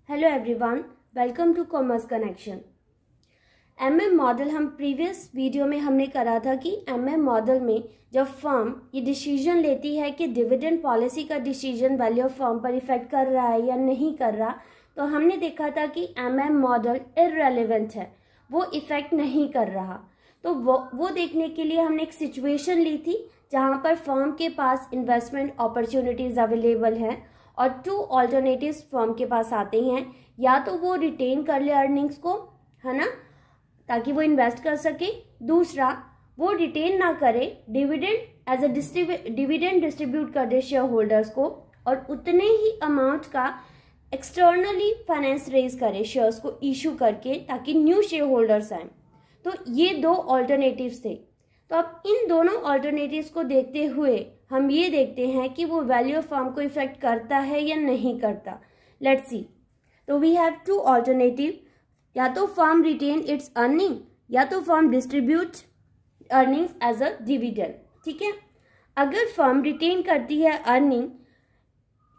Hello everyone, welcome to commerce connection. MM model हम previous video में हमने करा था कि एमएम मॉडल में जब फर्म ये डिसीजन लेती है कि डिविडेंड पॉलिसी का डिसीजन वैल्यू ऑफ फर्म पर इफेक्ट कर रहा है या नहीं कर रहा, तो हमने देखा था कि एमएम मॉडल इररेलेवेंट है, वो इफेक्ट नहीं कर रहा। तो वो देखने के लिए हमने एक सिचुएशन ली थी जहाँ पर फर्म के पास इन्वेस्टमेंट अपॉर्चुनिटीज अवेलेबल हैं और टू ऑल्टरनेटिव्स फर्म के पास आते हैं। या तो वो रिटेन कर ले अर्निंग्स को, है ना, ताकि वो इन्वेस्ट कर सके। दूसरा, वो रिटेन ना करे, dividend as a dividend distribute कर दे शेयर होल्डर्स को और उतने ही अमाउंट का एक्सटर्नली फाइनेंस रेज करे शेयर्स को इशू करके, ताकि न्यू शेयर होल्डर्स आए। तो ये दो ऑल्टरनेटिव्स थे। तो अब इन दोनों ऑल्टरनेटिव्स को देखते हुए हम ये देखते हैं कि वो वैल्यू ऑफ फर्म को इफेक्ट करता है या नहीं करता। Let's see. तो वी हैव टू ऑल्टरनेटिव, या तो फर्म रिटेन इट्स अर्निंग या तो firm distribute earnings as a dividend. ठीक है, अगर फर्म रिटेन करती है अर्निंग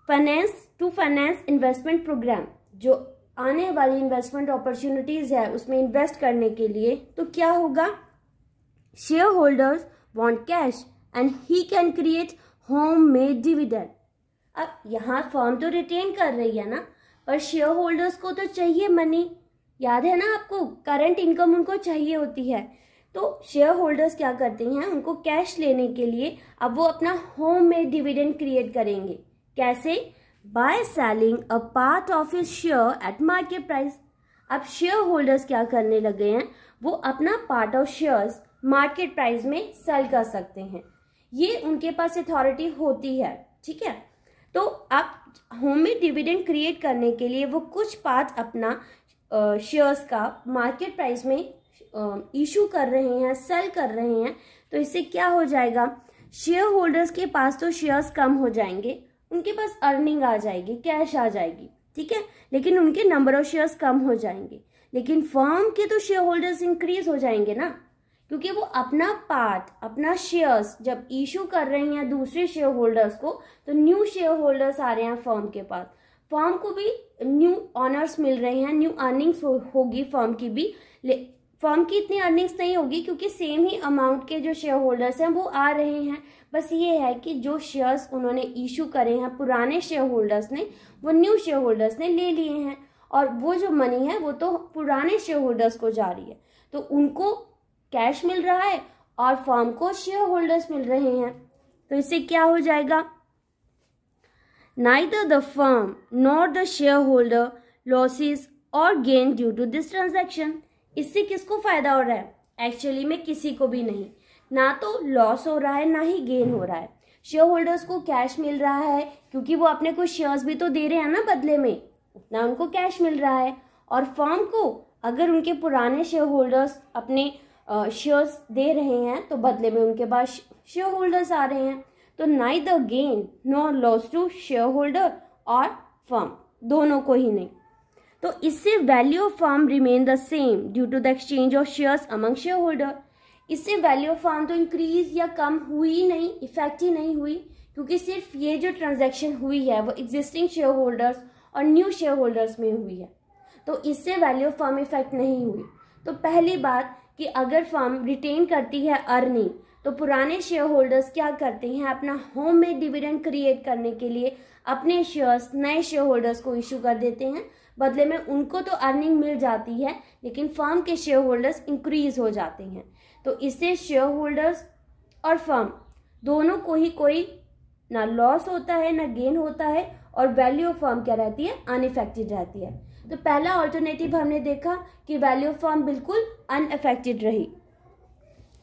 फाइनेंस इन्वेस्टमेंट प्रोग्राम, जो आने वाली इन्वेस्टमेंट अपॉर्चुनिटीज है उसमें इन्वेस्ट करने के लिए, तो क्या होगा, share holders want cash and he can create home made dividend. अब यहाँ फर्म तो रिटेन कर रही है ना, पर शेयर होल्डर्स को तो चाहिए मनी। याद है ना आपको, करंट इनकम उनको चाहिए होती है। तो शेयर होल्डर्स क्या करते हैं, उनको कैश लेने के लिए अब वो अपना होम मेड डिविडेंड क्रिएट करेंगे। कैसे? By selling a part of his share eight market price. अब शेयर होल्डर्स क्या करने लगे हैं, वो अपना part of shares market price में सेल कर सकते हैं। ये उनके पास अथॉरिटी होती है। ठीक है, तो अब होम मेड डिविडेंड क्रिएट करने के लिए वो कुछ पार्ट अपना शेयर्स का मार्केट प्राइस में इशू कर रहे हैं, सेल कर रहे हैं। तो इससे क्या हो जाएगा, शेयर होल्डर्स के पास तो शेयर्स कम हो जाएंगे, उनके पास अर्निंग आ जाएगी, कैश आ जाएगी। ठीक है, लेकिन उनके नंबर ऑफ शेयर्स कम हो जाएंगे। लेकिन फर्म के तो शेयर होल्डर्स इंक्रीज हो जाएंगे ना, क्योंकि वो अपना पार्ट, अपना शेयर्स जब इशू कर रहे हैं दूसरे शेयर होल्डर्स को, तो न्यू शेयर होल्डर्स आ रहे हैं फर्म के पास। फर्म को भी न्यू ऑनर्स मिल रहे हैं, न्यू अर्निंग्स होगी फर्म की भी। फर्म की इतनी अर्निंग्स नहीं होगी क्योंकि सेम ही अमाउंट के जो शेयर होल्डर्स हैं वो आ रहे हैं। बस ये है कि जो शेयर्स उन्होंने इशू करे हैं पुराने शेयर होल्डर्स ने, वो न्यू शेयर होल्डर्स ने ले लिए हैं, और वो जो मनी है वो तो पुराने शेयर होल्डर्स को जा रही है। तो उनको कैश मिल रहा है और फर्म को शेयर होल्डर्स मिल रहे हैं। तो इससे क्या हो जाएगा, neither the firm nor the shareholder losses or gain due to this transaction। इससे किसको फायदा हो रहा है, एक्चुअली में किसी को भी नहीं। ना तो लॉस हो रहा है, ना ही गेन हो रहा है। शेयर होल्डर्स को कैश मिल रहा है क्योंकि वो अपने को शेयर्स भी तो दे रहे हैं ना बदले में, उतना उनको कैश मिल रहा है। और फर्म को अगर उनके पुराने शेयर होल्डर्स अपने शेयर्स दे रहे हैं तो बदले में उनके पास शेयर होल्डर्स आ रहे हैं। तो neither gain nor loss to share holder और फर्म, दोनों को ही नहीं। तो इससे value of firm remain the same due to the exchange of shares among share holder. इससे वैल्यू ऑफ फर्म तो इंक्रीज या कम हुई ही नहीं, इफेक्ट ही नहीं हुई, क्योंकि सिर्फ ये जो ट्रांजैक्शन हुई है वो एग्जिस्टिंग शेयर होल्डर्स और न्यू शेयर होल्डर्स में हुई है। तो इससे वैल्यू ऑफ फर्म इफेक्ट नहीं हुई। तो पहली बात कि अगर फर्म रिटेन करती है अर्निंग, तो पुराने शेयर होल्डर्स क्या करते हैं, अपना होम मेड डिविडेंड क्रिएट करने के लिए अपने शेयर्स नए शेयर होल्डर्स को इशू कर देते हैं। बदले में उनको तो अर्निंग मिल जाती है, लेकिन फर्म के शेयर होल्डर्स इंक्रीज हो जाते हैं। तो इससे शेयर होल्डर्स और फर्म दोनों को ही कोई ना लॉस होता है ना गेन होता है, और वैल्यू ऑफ फर्म क्या रहती है, अनइफेक्टेड रहती है। तो पहला ऑल्टरनेटिव हमने देखा कि वैल्यू ऑफ फर्म बिल्कुल अनअफेक्टेड रही।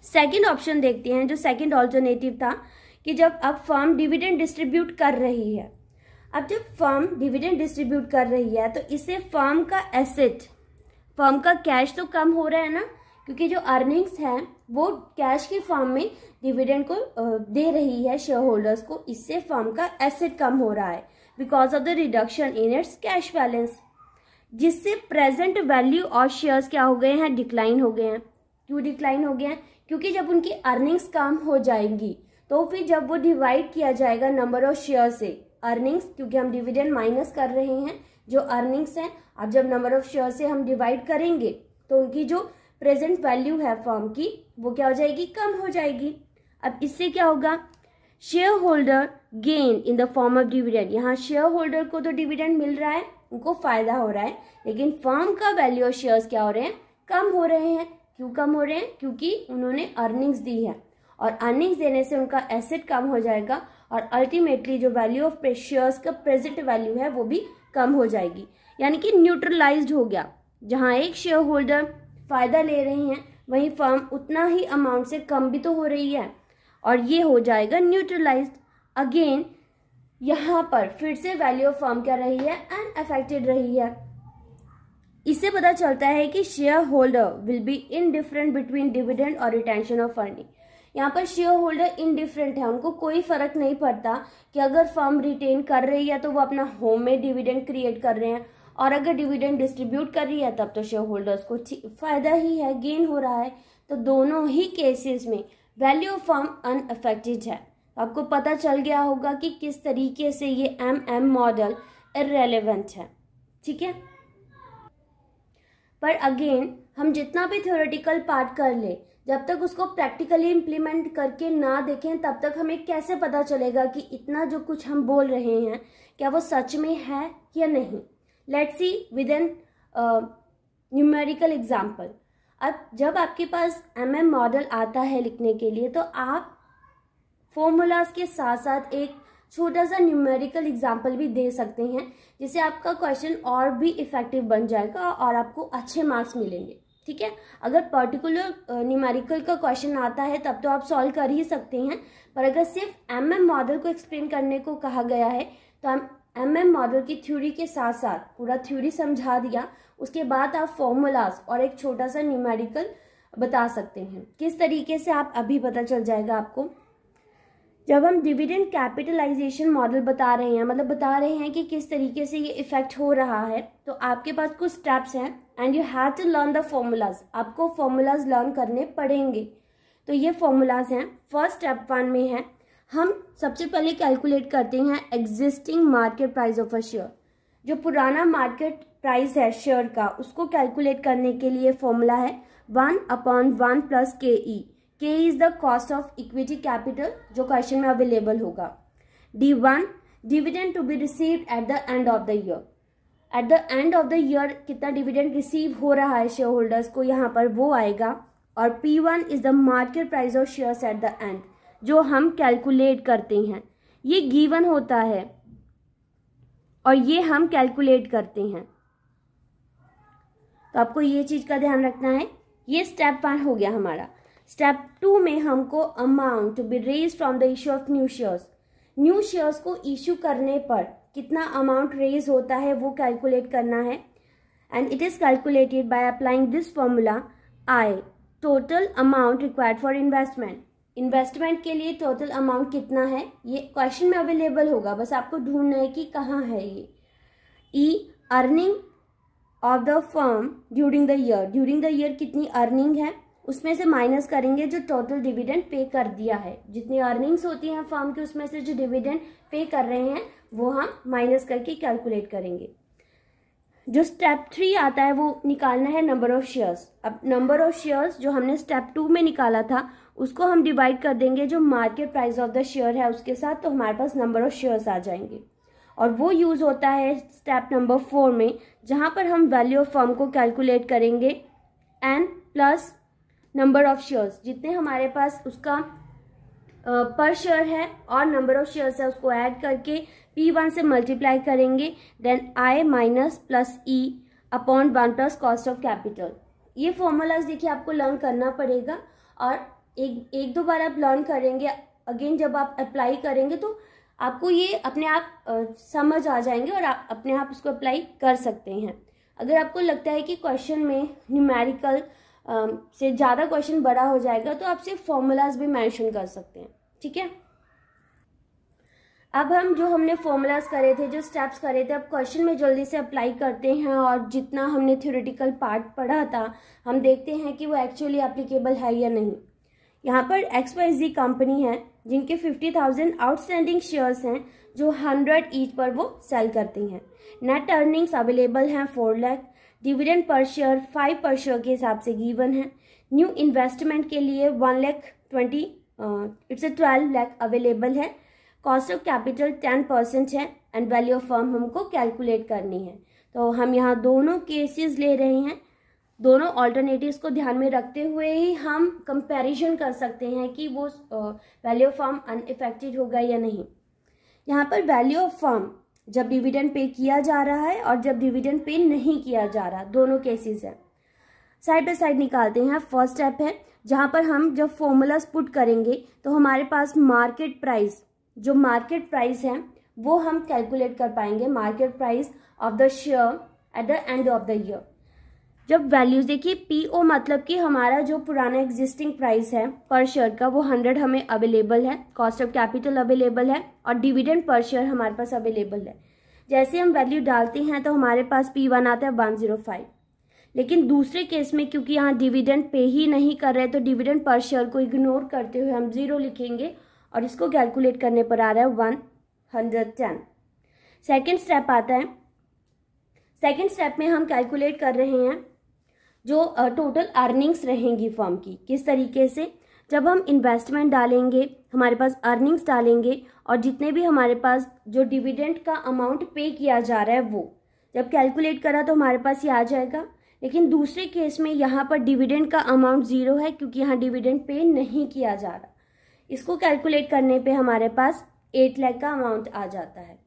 सेकंड ऑप्शन देखते हैं, जो सेकंड ऑल्टरनेटिव था कि जब अब फर्म डिविडेंड डिस्ट्रीब्यूट कर रही है। अब जब फर्म डिविडेंड डिस्ट्रीब्यूट कर रही है तो इससे फर्म का एसेट, फर्म का कैश तो कम हो रहा है ना, क्योंकि जो अर्निंग्स हैं वो कैश की फॉर्म में डिविडेंड को दे रही है शेयर होल्डर्स को। इससे फर्म का एसेट कम हो रहा है because of the reduction in its cash balance, जिससे प्रेजेंट वैल्यू ऑफ शेयर्स क्या हो गए हैं, डिक्लाइन हो गए हैं। क्यों डिक्लाइन हो गए हैं, क्योंकि जब उनकी अर्निंग्स कम हो जाएंगी तो फिर जब वो डिवाइड किया जाएगा नंबर ऑफ शेयर से, अर्निंग्स क्योंकि हम डिविडेंड माइनस कर रहे हैं, जो अर्निंग्स हैं, अब जब नंबर ऑफ शेयर से हम डिवाइड करेंगे तो उनकी जो प्रेजेंट वैल्यू है फर्म की वो क्या हो जाएगी, कम हो जाएगी। अब इससे क्या होगा, share holder gain in the form of dividend. यहाँ शेयर होल्डर को तो डिविडेंड मिल रहा है, उनको फायदा हो रहा है, लेकिन फर्म का वैल्यू ऑफ शेयर्स क्या हो रहे हैं, कम हो रहे हैं। क्यों कम हो रहे हैं, क्योंकि उन्होंने अर्निंग्स दी है और अर्निंग्स देने से उनका एसेट कम हो जाएगा और अल्टीमेटली जो वैल्यू ऑफ शेयर्स का प्रेजेंट वैल्यू है वो भी कम हो जाएगी, यानी कि न्यूट्रलाइज्ड हो गया। जहां एक शेयर होल्डर फायदा ले रहे हैं वहीं फर्म उतना ही अमाउंट से कम भी तो हो रही है और ये हो जाएगा न्यूट्रलाइज्ड। अगेन यहाँ पर फिर से वैल्यू ऑफ फर्म क्या रही है, अनअफेक्टेड रही है। इससे पता चलता है कि share holder will be indifferent between dividend और रिटेंशन ऑफ अर्निंग। यहाँ पर शेयर होल्डर इनडिफरेंट है, उनको कोई फर्क नहीं पड़ता कि अगर फर्म रिटेन कर रही है तो वो अपना होम में डिविडेंड क्रिएट कर रहे हैं, और अगर डिविडेंड डिस्ट्रीब्यूट कर रही है तब तो शेयर होल्डर्स को फायदा ही है, गेन हो रहा है। तो दोनों ही केसेस में वैल्यू ऑफ फर्म अनअफेक्टेड है। आपको पता चल गया होगा कि किस तरीके से ये MM मॉडल इररेलेवेंट है, ठीक है। पर अगेन हम जितना भी थ्योरेटिकल पार्ट कर ले, जब तक उसको प्रैक्टिकली इम्प्लीमेंट करके ना देखें तब तक हमें कैसे पता चलेगा कि इतना जो कुछ हम बोल रहे हैं क्या वो सच में है या नहीं। Let's see with an numerical example. अब जब आपके पास MM मॉडल आता है लिखने के लिए तो आप फॉर्मूलाज के साथ साथ एक छोटा सा न्यूमेरिकल एग्जाम्पल भी दे सकते हैं, जिससे आपका क्वेश्चन और भी इफेक्टिव बन जाएगा और आपको अच्छे मार्क्स मिलेंगे, ठीक है। अगर पर्टिकुलर न्यूमेरिकल का क्वेश्चन आता है तब तो आप सॉल्व कर ही सकते हैं, पर अगर सिर्फ MM मॉडल को एक्सप्लेन करने को कहा गया है तो हम MM मॉडल की थ्योरी के साथ साथ पूरा थ्योरी समझा दिया, उसके बाद आप फॉर्मूलाज और एक छोटा सा न्यूमेरिकल बता सकते हैं। किस तरीके से आप अभी पता चल जाएगा आपको। जब हम डिविडेंड कैपिटलाइजेशन मॉडल बता रहे हैं, मतलब बता रहे हैं कि किस तरीके से ये इफेक्ट हो रहा है, तो आपके पास कुछ स्टेप्स हैं and you have to learn the formulas. आपको फॉर्मूलाज लर्न करने पड़ेंगे। तो ये फॉर्मूलाज हैं। फर्स्ट स्टेप 1 में है, हम सबसे पहले कैलकुलेट करते हैं existing market price of a share. जो पुराना मार्केट प्राइस है शेयर का, उसको कैलकुलेट करने के लिए फॉर्मूला है 1/1 + KE। K is the cost of equity capital जो क्वेश्चन में अवेलेबल होगा। D1 dividend to be received at the end of the year. At the end of the year कितना डिविडेंड रिसीव हो रहा है शेयर होल्डर्स को, यहाँ पर वो आएगा। और P1 is the market price of shares at the and, जो हम कैलकुलेट करते हैं। ये गिवन होता है और ये हम कैलकुलेट करते हैं, तो आपको ये चीज का ध्यान रखना है। ये स्टेप 1 हो गया हमारा। स्टेप 2 में हमको amount to be raise from the issue of new shares. New shares को इश्यू करने पर कितना अमाउंट रेज होता है वो कैलकुलेट करना है, and it is calculated by applying this formula I, total amount required for investment. Investment के लिए टोटल अमाउंट कितना है ये क्वेश्चन में अवेलेबल होगा, बस आपको ढूंढना है कि कहाँ है ये। E, earning of the firm during the year. During the year कितनी अर्निंग है उसमें से माइनस करेंगे जो टोटल डिविडेंड पे कर दिया है। जितनी अर्निंग्स होती हैं फर्म की उसमें से जो डिविडेंड पे कर रहे हैं वो हम माइनस करके कैलकुलेट करेंगे। जो स्टेप 3 आता है वो निकालना है नंबर ऑफ शेयर्स। अब नंबर ऑफ शेयर्स जो हमने स्टेप 2 में निकाला था उसको हम डिवाइड कर देंगे जो market price of the share है उसके साथ, तो हमारे पास नंबर ऑफ शेयर्स आ जाएंगे। और वो यूज होता है स्टेप नंबर 4 में, जहां पर हम वैल्यू ऑफ फर्म को कैलकुलेट करेंगे N plus number of shares. जितने हमारे पास उसका पर शेयर है और नंबर ऑफ शेयर्स है उसको ऐड करके P1 से मल्टीप्लाई करेंगे, then I minus plus E upon 1 plus cost of capital. ये फॉर्मूलाज देखिए आपको लर्न करना पड़ेगा और एक दो बार आप लर्न करेंगे, अगेन जब आप अप्लाई करेंगे तो आपको ये अपने आप समझ आ जाएंगे और आप अपने आप इसको अप्लाई कर सकते हैं। अगर आपको लगता है कि क्वेश्चन में न्यूमेरिकल से ज़्यादा क्वेश्चन बड़ा हो जाएगा तो आप सिर्फ फॉर्मूलाज भी मेंशन कर सकते हैं, ठीक है। अब हम जो हमने फॉर्मूलाज करे थे, जो स्टेप्स करे थे, अब क्वेश्चन में जल्दी से अप्लाई करते हैं और जितना हमने थ्योरेटिकल पार्ट पढ़ा था हम देखते हैं कि वो एक्चुअली एप्लीकेबल है या नहीं। यहाँ पर XYZ कंपनी है जिनके 50,000 आउटस्टैंडिंग शेयर्स हैं, जो 100 ईच पर वो सेल करती हैं। नेट अर्निंग्स अवेलेबल हैं 4 लाख। डिविडेंड पर शेयर 5 पर शेयर के हिसाब से गिवन है। न्यू इन्वेस्टमेंट के लिए 12 लाख अवेलेबल है। कॉस्ट ऑफ कैपिटल 10% है एंड वैल्यू ऑफ फर्म हमको कैलकुलेट करनी है। तो हम यहाँ दोनों केसेस ले रहे हैं। दोनों ऑल्टरनेटिव्स को ध्यान में रखते हुए ही हम कंपैरिजन कर सकते हैं कि वो वैल्यू ऑफ फर्म अनइफेक्टेड होगा या नहीं। यहाँ पर वैल्यू ऑफ फर्म जब डिविडेंड पे किया जा रहा है और जब डिविडेंड पे नहीं किया जा रहा, दोनों केसेस हैं। साइड बाय साइड निकालते हैं। फर्स्ट स्टेप है जहाँ पर हम जब फॉर्मूलाज पुट करेंगे तो हमारे पास मार्केट प्राइस, जो मार्केट प्राइस है वो हम कैलकुलेट कर पाएंगे। Market price of the share eight the end of the year. जब वैल्यूज देखिए, पीओ मतलब कि हमारा जो पुराना एग्जिस्टिंग प्राइस है पर शेयर का वो 100 हमें अवेलेबल है, कॉस्ट ऑफ कैपिटल अवेलेबल है और डिविडेंड पर शेयर हमारे पास अवेलेबल है। जैसे हम वैल्यू डालते हैं तो हमारे पास P1 आता है 105। लेकिन दूसरे केस में क्योंकि यहाँ डिविडेंड पे ही नहीं कर रहे तो डिविडेंड पर शेयर को इग्नोर करते हुए हम 0 लिखेंगे और इसको कैलकुलेट करने पर आ रहा है 110। सेकेंड स्टेप आता है। सेकेंड स्टेप में हम कैलकुलेट कर रहे हैं जो टोटल अर्निंग्स रहेंगी फर्म की। किस तरीके से, जब हम इन्वेस्टमेंट डालेंगे, हमारे पास अर्निंग्स डालेंगे और जितने भी हमारे पास जो डिविडेंड का अमाउंट पे किया जा रहा है वो जब कैलकुलेट करा तो हमारे पास ये आ जाएगा। लेकिन दूसरे केस में यहाँ पर डिविडेंड का अमाउंट 0 है क्योंकि यहाँ डिविडेंड पे नहीं किया जा रहा। इसको कैलकुलेट करने पे हमारे पास 8 लाख का अमाउंट आ जाता है।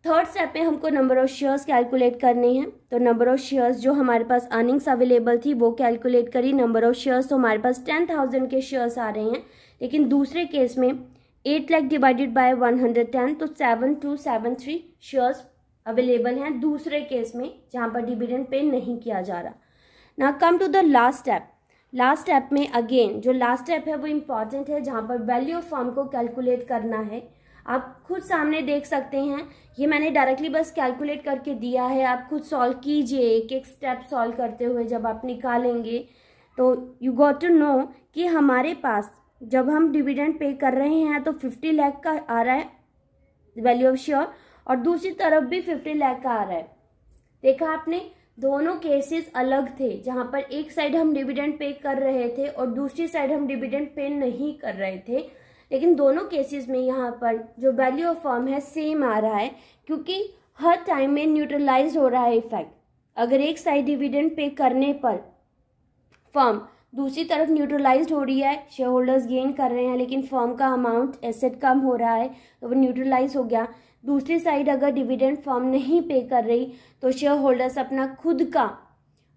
थर्ड स्टेप में हमको नंबर ऑफ शेयर्स कैलकुलेट करने हैं। तो नंबर ऑफ शेयर्स जो हमारे पास अर्निंग्स अवेलेबल थी वो कैलकुलेट करी। नंबर ऑफ शेयर्स तो हमारे पास 10,000 के शेयर्स आ रहे हैं। लेकिन दूसरे केस में 8 लाख डिवाइडेड बाय 110 तो 7273 शेयर्स अवेलेबल हैं दूसरे केस में जहाँ पर डिविडेंड पे नहीं किया जा रहा। Now come to the last step. Last step में अगेन जो लास्ट स्टेप है वो इम्पॉर्टेंट है जहाँ पर वैल्यू ऑफ फर्म को कैलकुलेट करना है। आप खुद सामने देख सकते हैं, ये मैंने डायरेक्टली बस कैलकुलेट करके दिया है। आप खुद सॉल्व कीजिए, एक एक स्टेप सॉल्व करते हुए जब आप निकालेंगे तो यू गॉट टू नो कि हमारे पास जब हम डिविडेंड पे कर रहे हैं तो 50 लाख का आ रहा है वैल्यू ऑफ शेयर और दूसरी तरफ भी 50 लाख का आ रहा है। देखा आपने, दोनों केसेस अलग थे जहां पर एक साइड हम डिविडेंड पे कर रहे थे और दूसरी साइड हम डिविडेंड पे नहीं कर रहे थे। लेकिन दोनों केसेस में यहाँ पर जो वैल्यू ऑफ फर्म है सेम आ रहा है क्योंकि हर टाइम में न्यूट्रलाइज हो रहा है इफेक्ट। अगर एक साइड डिविडेंड पे करने पर फर्म दूसरी तरफ न्यूट्रलाइज हो रही है, शेयर होल्डर्स गेन कर रहे हैं लेकिन फर्म का अमाउंट एसेट कम हो रहा है तो वो न्यूट्रलाइज हो गया। दूसरी साइड अगर डिविडेंड फर्म नहीं पे कर रही तो शेयर होल्डर्स अपना खुद का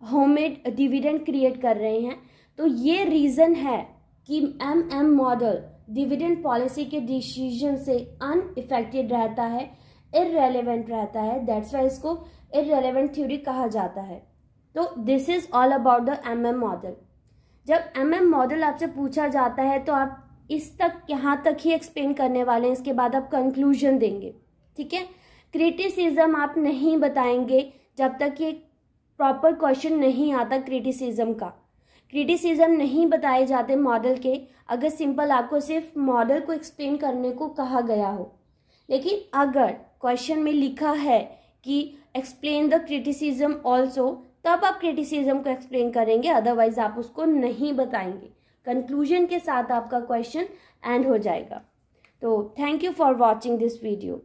होममेड डिविडेंड क्रिएट कर रहे हैं। तो ये रीज़न है कि MM मॉडल डिविडेंड पॉलिसी के डिसीजन से अनइफेक्टेड रहता है, इररेलेवेंट रहता है। दैट्स वाई इसको इररेलेवेंट थ्योरी कहा जाता है। तो this is all about the MM model. जब MM मॉडल आपसे पूछा जाता है तो आप इस तक यहाँ तक ही एक्सप्लेन करने वाले हैं, इसके बाद आप कंक्लूजन देंगे। ठीक है, क्रिटिसिज्म आप नहीं बताएंगे जब तक ये प्रॉपर क्वेश्चन नहीं आता क्रिटिसिज्म का। क्रिटिसिज्म नहीं बताए जाते मॉडल के अगर सिंपल आपको सिर्फ मॉडल को एक्सप्लेन करने को कहा गया हो। लेकिन अगर क्वेश्चन में लिखा है कि एक्सप्लेन द क्रिटिसिज्म ऑल्सो, तब आप क्रिटिसिज्म को एक्सप्लेन करेंगे, अदरवाइज आप उसको नहीं बताएंगे। कंक्लूजन के साथ आपका क्वेश्चन एंड हो जाएगा। तो thank you for watching this video.